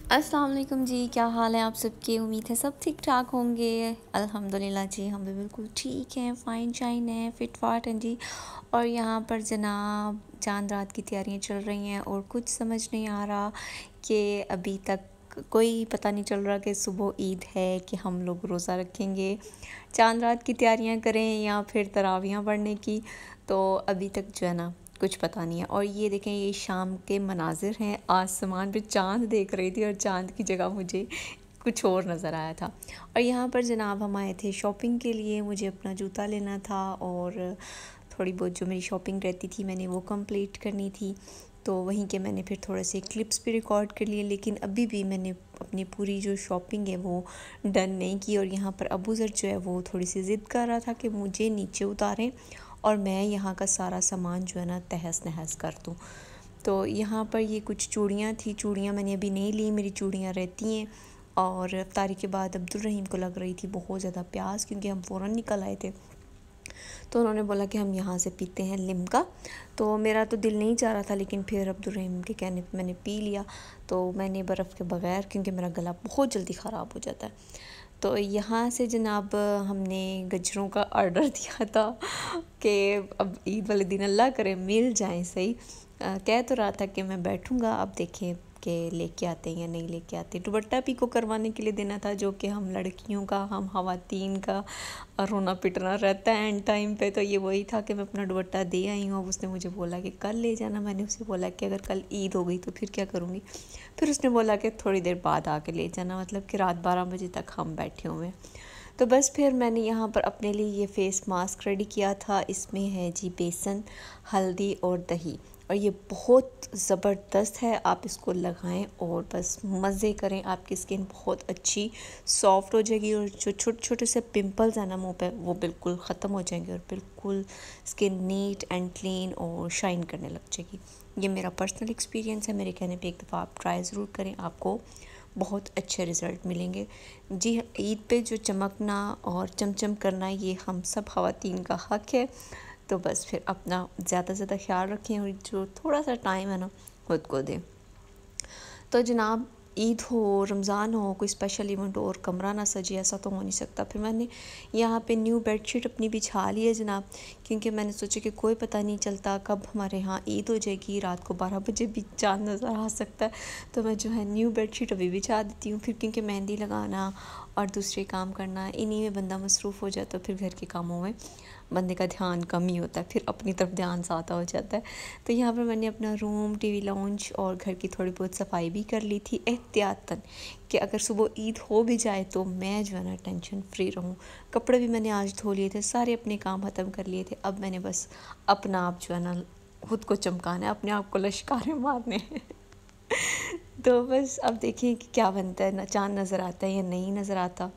अस्सलाम वालेकुम जी, क्या हाल है आप सबके। उम्मीद है सब ठीक ठाक होंगे। अल्हम्दुलिल्लाह जी, हम भी बिल्कुल ठीक हैं, फ़ाइन शाइन हैं, फिट फाट हैं जी। और यहाँ पर जनाब चांद रात की तैयारियाँ चल रही हैं और कुछ समझ नहीं आ रहा कि अभी तक कोई पता नहीं चल रहा कि सुबह ईद है कि हम लोग रोज़ा रखेंगे, चांद रात की तैयारियाँ करें या फिर तरावियाँ पढ़ने की। तो अभी तक जो है ना कुछ पता नहीं है। और ये देखें, ये शाम के मनाजिर हैं, आसमान पे चांद देख रही थी और चांद की जगह मुझे कुछ और नज़र आया था। और यहाँ पर जनाब हम आए थे शॉपिंग के लिए, मुझे अपना जूता लेना था और थोड़ी बहुत जो मेरी शॉपिंग रहती थी मैंने वो कंप्लीट करनी थी। तो वहीं के मैंने फिर थोड़े से क्लिप्स भी रिकॉर्ड कर लिए, लेकिन अभी भी मैंने अपनी पूरी जो शॉपिंग है वो डन नहीं की। और यहाँ पर अबू ज़र जो है वो थोड़ी सी ज़िद कर रहा था कि मुझे नीचे उतारें और मैं यहाँ का सारा सामान जो है ना तहस नहस कर दूँ। तो यहाँ पर ये कुछ चूड़ियाँ थी, चूड़ियाँ मैंने अभी नहीं ली, मेरी चूड़ियाँ रहती हैं। और इफ्तारी के बाद अब्दुल रहीम को लग रही थी बहुत ज़्यादा प्यास, क्योंकि हम फ़ौरन निकल आए थे। तो उन्होंने बोला कि हम यहाँ से पीते हैं लिम्का। तो मेरा तो दिल नहीं चाह रहा था, लेकिन फिर अब्दुल रहीम के कहने पे मैंने पी लिया। तो मैंने बर्फ़ के बग़ैर, क्योंकि मेरा गला बहुत जल्दी ख़राब हो जाता है। तो यहाँ से जनाब हमने गजरों का ऑर्डर दिया था कि अब ईद वाले दिन अल्लाह करे मिल जाए सही। कह तो रहा था कि मैं बैठूँगा, अब देखें कि लेके आते हैं या नहीं लेके आते। दुपट्टा पीको करवाने के लिए देना था, जो कि हम लड़कियों का, हम ख़वातीन का रोना पिटना रहता है एंड टाइम पे। तो ये वही था कि मैं अपना दुपट्टा दे आई हूँ। अब उसने मुझे बोला कि कल ले जाना। मैंने उसे बोला कि अगर कल ईद हो गई तो फिर क्या करूँगी। फिर उसने बोला कि थोड़ी देर बाद आके ले जाना, मतलब कि रात 12 बजे तक हम बैठे हुए हैं। तो बस फिर मैंने यहाँ पर अपने लिए ये फ़ेस मास्क रेडी किया था। इसमें है जी बेसन, हल्दी और दही, और ये बहुत ज़बरदस्त है। आप इसको लगाएं और बस मज़े करें, आपकी स्किन बहुत अच्छी सॉफ्ट हो जाएगी और जो छोटे छोटे से पिंपल्स हैं ना मुँह पे वो बिल्कुल ख़त्म हो जाएंगे और बिल्कुल स्किन नीट एंड क्लीन और शाइन करने लग जाएगी। ये मेरा पर्सनल एक्सपीरियंस है, मेरे कहने पे एक दफ़ा आप ट्राई ज़रूर करें, आपको बहुत अच्छे रिज़ल्ट मिलेंगे जी। ईद पे जो चमकना और चमचम करना ये हम सब ख़वातीन का हक़ है। तो बस फिर अपना ज़्यादा से ज़्यादा ख्याल रखें और जो थोड़ा सा टाइम है ना खुद को दें। तो जनाब ईद हो, रमज़ान हो, कोई स्पेशल इवेंट हो और कमरा ना सजे, ऐसा तो हो नहीं सकता। फिर मैंने यहाँ पे न्यू बेडशीट अपनी बिछा ली है जनाब, क्योंकि मैंने सोचा कि कोई पता नहीं चलता कब हमारे यहाँ ईद हो जाएगी, रात को 12 बजे भी चाँद नज़र आ सकता है। तो मैं जो है न्यू बेडशीट अभी बिछा देती हूँ। फिर क्योंकि मेहंदी लगाना और दूसरे काम करना, इन्हीं में बंदा मसरूफ़ हो जाता है, फिर घर के कामों में बंदे का ध्यान कम ही होता है, फिर अपनी तरफ ध्यान ज़्यादा हो जाता है। तो यहाँ पर मैंने अपना रूम, टीवी लाउंज और घर की थोड़ी बहुत सफाई भी कर ली थी एहतियातन, कि अगर सुबह ईद हो भी जाए तो मैं जो है ना टेंशन फ्री रहूँ। कपड़े भी मैंने आज धो लिए थे, सारे अपने काम ख़त्म कर लिए थे। अब मैंने बस अपना आप जो है ना खुद को चमकाना है, अपने आप को लश्कारे मारने हैं। तो बस अब देखिए कि क्या बनता है, ना चाँद नज़र आता है या नहीं नज़र आता,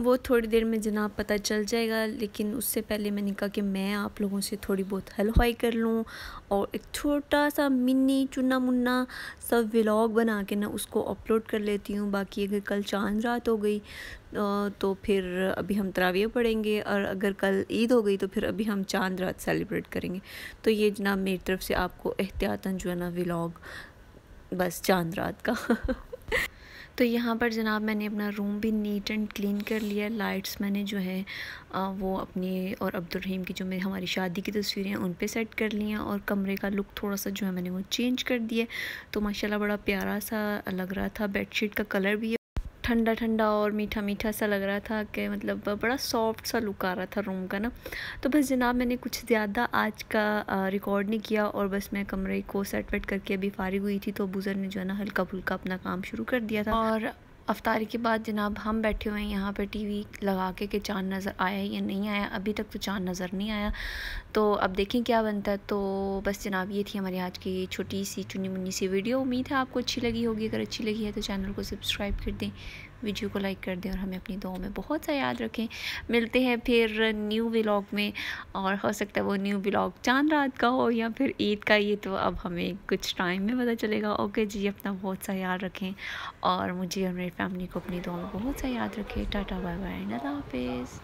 वो थोड़ी देर में जनाब पता चल जाएगा। लेकिन उससे पहले मैंने कहा कि मैं आप लोगों से थोड़ी बहुत हलवाई कर लूँ और एक छोटा सा मिनी चुन्ना मुन्ना सब व्लॉग बना के ना उसको अपलोड कर लेती हूँ। बाकी अगर कल चांद रात हो गई तो फिर अभी हम तरावियाँ पढ़ेंगे, और अगर कल ईद हो गई तो फिर अभी हम चांद रात सेलिब्रेट करेंगे। तो ये जनाब मेरी तरफ से आपको एहतियातन जो है ना व्लॉग बस चांद रात का। तो यहाँ पर जनाब मैंने अपना रूम भी नीट एंड क्लीन कर लिया। लाइट्स मैंने जो है वो अपनी और अब्दुल रहीम की जो मेरी हमारी शादी की तस्वीरें हैं उन पे सेट कर ली हैं, और कमरे का लुक थोड़ा सा जो है मैंने वो चेंज कर दिया। तो माशाल्लाह बड़ा प्यारा सा लग रहा था। बेडशीट का कलर भी ठंडा ठंडा और मीठा मीठा सा लग रहा था, कि मतलब बड़ा सॉफ्ट सा लुक आ रहा था रूम का ना। तो बस जनाब मैंने कुछ ज़्यादा आज का रिकॉर्ड नहीं किया, और बस मैं कमरे को सेट वेट करके अभी फारिग हुई थी। तो अबूज़र ने जो है ना हल्का फुल्का अपना काम शुरू कर दिया था। और अफ्तारी के बाद जनाब हम बैठे हुए हैं यहाँ पर टीवी लगा के चाँद नज़र आया या नहीं आया। अभी तक तो चाँद नज़र नहीं आया, तो अब देखें क्या बनता है। तो बस जनाब ये थी हमारी आज की छोटी सी चुनी मुन्नी सी वीडियो। उम्मीद है आपको अच्छी लगी होगी। अगर अच्छी लगी है तो चैनल को सब्सक्राइब कर दें, वीडियो को लाइक कर दें और हमें अपनी दुआओं में बहुत सा याद रखें। मिलते हैं फिर न्यू व्लॉग में, और हो सकता है वो न्यू व्लॉग चांद रात का हो या फिर ईद का, ये तो अब हमें कुछ टाइम में पता चलेगा। ओके जी, अपना बहुत सा याद रखें और मुझे और मेरी फैमिली को अपनी दुआओं में बहुत सा याद रखें। टाटा बाय बाय, अल्लाह हाफिज़।